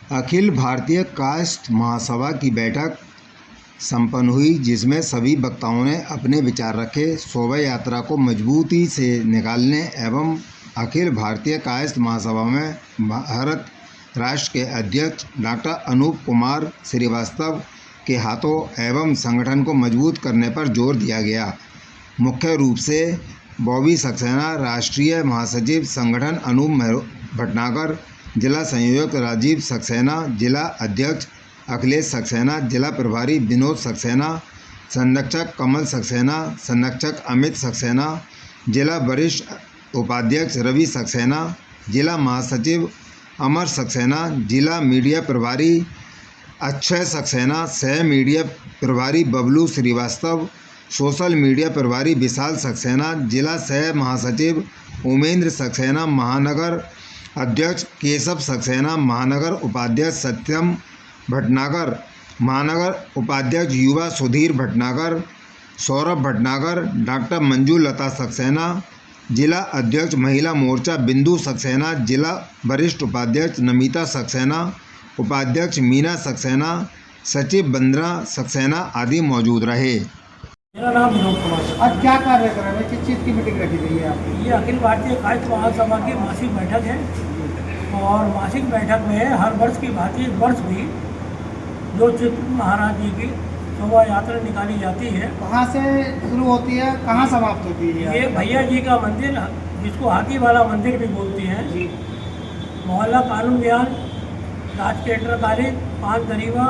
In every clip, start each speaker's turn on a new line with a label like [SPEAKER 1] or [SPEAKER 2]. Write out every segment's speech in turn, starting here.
[SPEAKER 1] अखिल भारतीय कायस्थ महासभा की बैठक संपन्न हुई, जिसमें सभी वक्ताओं ने अपने विचार रखे। शोभा यात्रा को मजबूती से निकालने एवं अखिल भारतीय कायस्थ महासभा में भारत राष्ट्र के अध्यक्ष डॉक्टर अनूप कुमार श्रीवास्तव के हाथों एवं संगठन को मजबूत करने पर जोर दिया गया। मुख्य रूप से बॉबी सक्सेना, राष्ट्रीय महासचिव संगठन अनूप भटनागर, जिला संयोजक राजीव सक्सेना, जिला अध्यक्ष अखिलेश सक्सेना, जिला प्रभारी विनोद सक्सेना, संरक्षक कमल सक्सेना, संरक्षक अमित सक्सेना, जिला वरिष्ठ उपाध्यक्ष रवि सक्सेना, जिला महासचिव अमर सक्सेना, जिला मीडिया प्रभारी अक्षय सक्सेना, सह मीडिया प्रभारी बबलू श्रीवास्तव, सोशल मीडिया प्रभारी विशाल सक्सेना, जिला सह महासचिव उमेंद्र सक्सेना, महानगर अध्यक्ष केशव सक्सेना, महानगर उपाध्यक्ष सत्यम भटनागर, महानगर उपाध्यक्ष युवा सुधीर भटनागर, सौरभ भटनागर, डॉक्टर मंजू लता सक्सेना, जिला अध्यक्ष महिला मोर्चा बिंदु सक्सेना, जिला वरिष्ठ उपाध्यक्ष नमिता सक्सेना, उपाध्यक्ष मीना सक्सेना, सचिव बंद्रा सक्सेना आदि मौजूद रहे।
[SPEAKER 2] मेरा नाम विनोद कुमार है।
[SPEAKER 3] आज क्या कार्यक्रम है, किस चीज़ की मीटिंग रखी गई है आपकी?
[SPEAKER 2] ये अखिल भारतीय कायस्थ महासभा की मासिक बैठक है और मासिक बैठक में हर वर्ष की भांति इस वर्ष भी जो चित्रकूट महाराज जी की शोभा यात्रा निकाली जाती है।
[SPEAKER 3] कहाँ से शुरू होती है, कहाँ समाप्त होती है?
[SPEAKER 2] ये भैया जी का मंदिर, जिसको हाथी वाला मंदिर भी बोलते हैं, मोहल्ला कानून ज्ञान, राजकीय इंटर कॉलेज, 5 दरीवा,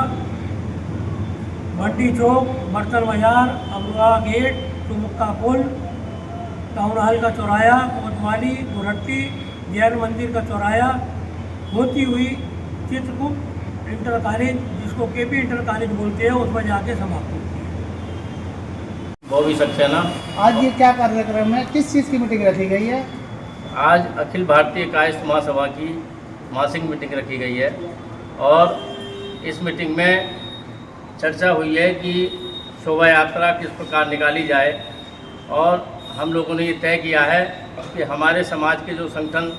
[SPEAKER 2] मंडी चौक, बर्तन बाजार, अमरुआ गेट, टुमुक्का पुल, टाउन हॉल का चौराया, कोतवाली, गोरट्टी, जैन मंदिर का चौराया होती हुई चित्रकूट इंटर कॉलेज, जिसको केपी इंटर कॉलेज बोलते हैं, उसमें जाके समाप्त होती है।
[SPEAKER 4] बॉबी सक्सेना।
[SPEAKER 3] आज ये क्या कार्यक्रम है, किस चीज़ की मीटिंग रखी गई है?
[SPEAKER 4] आज अखिल भारतीय कायस्थ महासभा की मासिक मीटिंग रखी गई है और इस मीटिंग में चर्चा हुई है कि शोभा यात्रा किस प्रकार निकाली जाए और हम लोगों ने ये तय किया है कि हमारे समाज के जो संगठन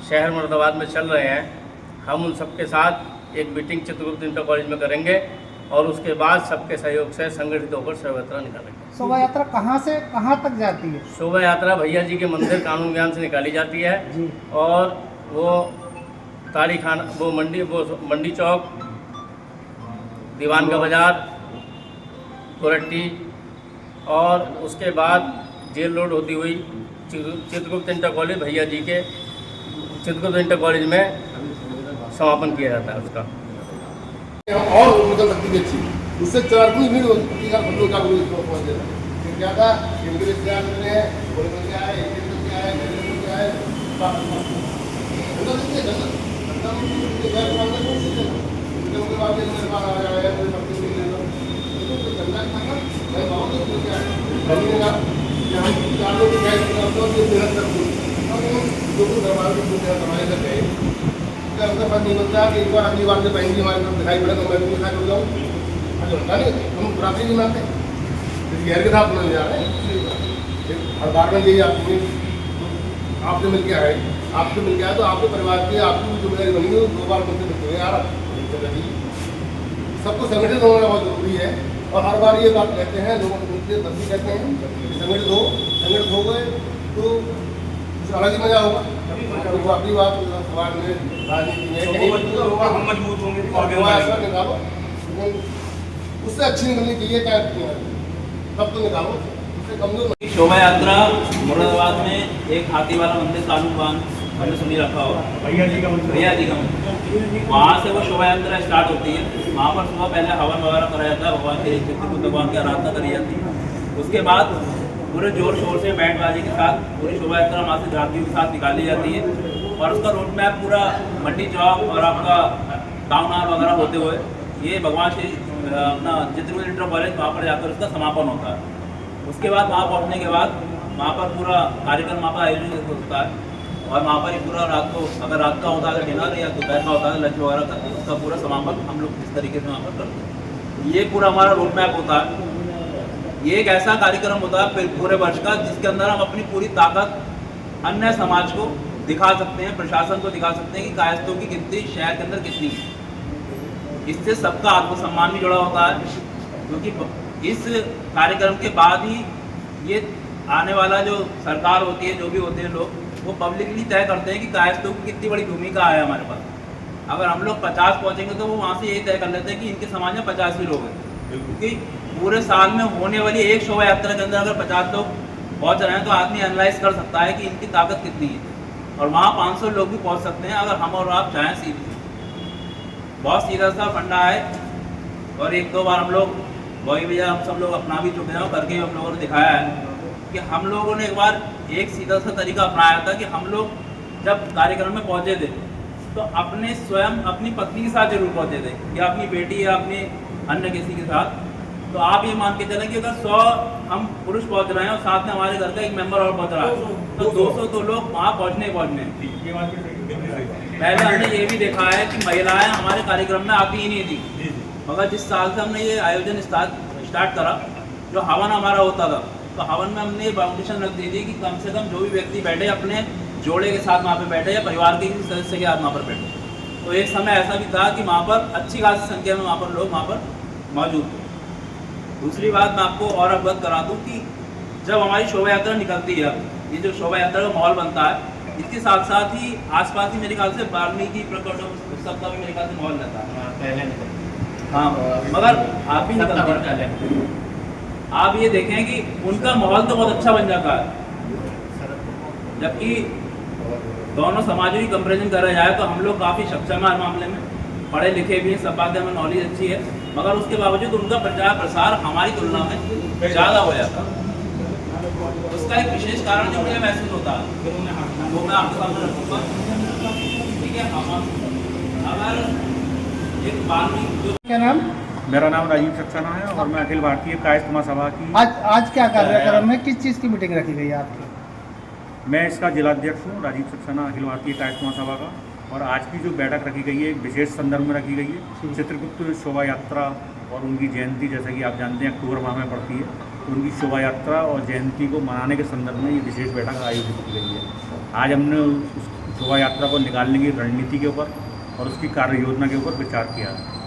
[SPEAKER 4] शहर मुरादाबाद में चल रहे हैं, हम उन सबके साथ एक मीटिंग चित्रकूट इंटर कॉलेज में करेंगे और उसके बाद सबके सहयोग से संगठित होकर शोभा यात्रा निकालेंगे।
[SPEAKER 3] शोभा यात्रा कहाँ से कहाँ तक जाती है?
[SPEAKER 4] शोभा यात्रा भैया जी के मंदिर कानून ज्ञान से निकाली जाती है
[SPEAKER 3] जी।
[SPEAKER 4] और वो मंडी चौक, दीवान का बाज़ार, गोरट्टी और उसके बाद जेल रोड होती हुई चित्रगुप्त इंटर कॉलेज, भैया जी के चित्रगुप्त इंटर कॉलेज में समापन किया जाता है उसका।
[SPEAKER 5] और मतलब लगती है अच्छी, उससे 4 गुनी भीड़ होती है। हम लोग का पहुँच जाता है क्या था, इनके क्या मिलने हैं, बोले तो क्या है, इनके तो क्या है, मेरे तो क्या है, नहीं बनता कि एक बार अगली बार से बहन जी हमारे तरफ दिखाई पड़े तो मैं भी दिखाई पड़ जाऊँ। आज होता नहीं, हम बराबरी नहीं मानते, इस गैर के साथ नहीं जा रहे हैं। हर बार में यही आपसे मिल के आए, आपसे मिल के आए तो आपके परिवार की आपकी जिम्मेदारी बनी है। 2 बार मुझसे मिलते हैं यार, सबको संगठित होना बहुत जरूरी है और हर बार ये बात कहते हैं, लोगों को मिलते तब भी कहते हैं संगठित हो गए तो अलग ही मजा होगा। तो अपनी बात समाज में राजनीति में हम मजबूत होंगे निकालो, उससे अच्छी निकलनी चाहिए, क्या तब तो निकालो, उससे कमजोर।
[SPEAKER 6] शोभा यात्रा मुरादाबाद में एक हाथी वाला मंदिर कानून ज्ञान हमने सुनी रखा हो, भैया जी का मंदिर, वहाँ से वो शोभा यात्रा स्टार्ट होती है। वहाँ पर सुबह पहले हवन वगैरह कराया जाता है, भगवान के चित्रकूट भगवान की आराधना करी जाती है। उसके बाद पूरे जोर शोर से बैंड बाजी के साथ पूरी शोभा यात्रा वहाँ से झांकियों के साथ निकाली जाती है और उसका रूट मैप पूरा मंडी चौक और आपका टाउन हॉल वगैरह होते हुए ये भगवान श्री अपना चित्रकूट इंटर कॉलेज, वहाँ पर जाकर उसका समापन होता है। उसके बाद वहाँ पहुँचने के बाद वहाँ पर पूरा कार्यक्रम वहाँ पर आयोजित होता है और वहाँ पर ही पूरा रात को, अगर रात का होता है डिनर या दोपहर का होता है लंच वगैरह करते हैं, उसका पूरा समापन हम लोग इस तरीके से वहाँ पर करते हैं। ये पूरा हमारा रोड मैप होता है। ये एक ऐसा कार्यक्रम होता है पूरे वर्ष का जिसके अंदर हम अपनी पूरी ताकत अन्य समाज को दिखा सकते हैं, प्रशासन को दिखा सकते हैं कि कायस्थों की गिनती शहर के अंदर कितनी है। इससे सबका आत्मसम्मान भी जुड़ा होता है, क्योंकि इस कार्यक्रम के बाद ही ये आने वाला जो सरकार होती है, जो भी होते हैं लोग, वो पब्लिकली तय करते हैं कि कायस्थों की कितनी बड़ी भूमिका है हमारे पास। अगर हम लोग 50 पहुँचेंगे तो वो वहाँ से यही तय कर लेते हैं कि इनके समाज में 50 ही लोग हैं, क्योंकि पूरे साल में होने वाली एक शोभा यात्रा के अंदर अगर 50 लोग पहुँच रहे हैं तो आदमी एनालाइज कर सकता है कि इनकी ताकत कितनी है, और वहाँ 500 लोग भी पहुँच सकते हैं अगर हम और आप चाहें सीधे। बहुत सीधा सा फंडा है, और एक दो बार हम लोग वही भैया हम सब लोग अपना भी चुके हैं और करके हम लोगों ने दिखाया है कि हम लोगों ने एक बार एक सीधा सा तरीका अपनाया था कि हम लोग जब कार्यक्रम में पहुँचे थे तो अपने स्वयं अपनी पत्नी के साथ जरूर पहुँचे थे, या अपनी बेटी या अपने अन्य किसी के साथ। तो आप ये मान के चलें कि अगर 100 हम पुरुष पहुँच रहे हैं और साथ में हमारे घर का एक मेंबर और पहुँच रहा है तो 200 तो लोग वहाँ पहुँचने पहले हमने ये भी देखा है कि महिलाएं हमारे कार्यक्रम में आती ही नहीं थी, मगर जिस साल से हमने ये आयोजन स्टार्ट करा, जो हवन हमारा होता था, तो हवन में हमने ये बाउंडेशन रख दी थी कि कम से कम जो भी व्यक्ति बैठे अपने जोड़े के साथ वहाँ पे बैठे या परिवार के किसी सदस्य के साथ वहाँ पर बैठे। तो एक समय ऐसा भी था कि वहाँ पर अच्छी खासी संख्या में वहाँ पर लोग वहाँ पर मौजूद थे। दूसरी बात मैं आपको और अवगत करा दूँ कि जब हमारी शोभा यात्रा निकलती है, ये जो शोभा यात्रा का माहौल बनता है, इसके साथ साथ ही आसपास ही मेरे ख्याल से वाल्मीकि प्रकट उत्सव का भी मेरे ख्याल से माहौल रहता है पहले। हाँ, मगर आप भी निकलते हैं, आप ये देखें कि उनका माहौल तो बहुत अच्छा बन जाता है, जबकि दोनों समाजों की कंपेरिजन करा जाए तो हम लोग काफ़ी सक्षम है हर मामले में, पढ़े लिखे भी हैं, सब बातें हमें नॉलेज अच्छी है, मगर उसके बावजूद उनका प्रचार प्रसार हमारी तुलना में ज़्यादा हो जाता है। उसका एक विशेष कारण जो मुझे महसूस होता है वो मैं आपके सामने रखूँगा। ठीक है, अगर एक वाल्मीकि
[SPEAKER 3] क्या नाम?
[SPEAKER 7] मेरा नाम राजीव सक्सेना है और मैं अखिल भारतीय कायस्थ महासभा की
[SPEAKER 3] आज क्या कार्यक्रम है, किस चीज़ की मीटिंग रखी गई है आपकी?
[SPEAKER 7] मैं इसका जिलाध्यक्ष हूँ, राजीव सक्सेना, अखिल भारतीय कायस्थ महासभा का। और आज की जो बैठक रखी गई है एक विशेष संदर्भ में रखी गई है। चित्रगुप्त शोभा यात्रा और उनकी जयंती, जैसा कि आप जानते हैं, अक्टूबर माह में पड़ती है, तो उनकी शोभा यात्रा और जयंती को मनाने के संदर्भ में ये विशेष बैठक आयोजित की गई है। आज हमने उस शोभा यात्रा को निकालने की रणनीति के ऊपर और उसकी कार्य योजना के ऊपर विचार किया है।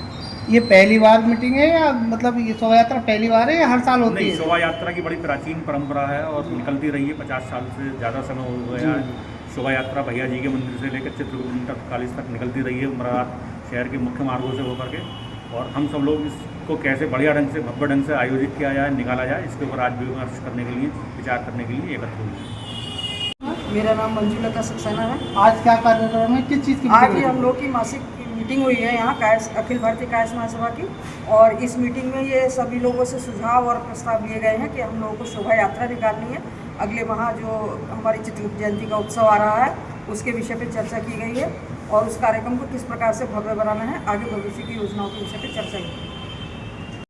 [SPEAKER 3] ये पहली बार मीटिंग है या मतलब ये शोभा यात्रा पहली बार है या हर साल होती
[SPEAKER 7] नहीं,
[SPEAKER 3] है?
[SPEAKER 7] शोभा यात्रा की बड़ी प्राचीन परंपरा है और निकलती रही है, 50 साल से ज़्यादा समय हो गया है। शोभा यात्रा भैया जी के मंदिर से लेकर चित्रकूट कॉलेज तक निकलती रही है, उमरात शहर के मुख्य मार्गों से होकर के। और हम सब लोग इसको कैसे बढ़िया ढंग से, भव्य ढंग से आयोजित किया जाए, निकाला जाए, इसके ऊपर आज विमर्श करने के लिए, विचार करने के लिए एकत्र हुए हैं।
[SPEAKER 8] मेरा नाम मंजुलता सक्सेना है।
[SPEAKER 3] आज क्या कार्यक्रम है, किस चीज़ की
[SPEAKER 8] आज
[SPEAKER 3] मीटिंग
[SPEAKER 8] ही हम लोग की मासिक मीटिंग हुई है यहाँ अखिल भारतीय कायस्थ महासभा की, और इस मीटिंग में ये सभी लोगों से सुझाव और प्रस्ताव लिए गए हैं कि हम लोगों को शोभा यात्रा निकालनी है। अगले माह जो हमारी चित्रगुप्त जयंती का उत्सव आ रहा है उसके विषय पर चर्चा की गई है, और उस कार्यक्रम को किस प्रकार से भव्य बनाना है, आगे भविष्य की योजनाओं के विषय पर चर्चा की।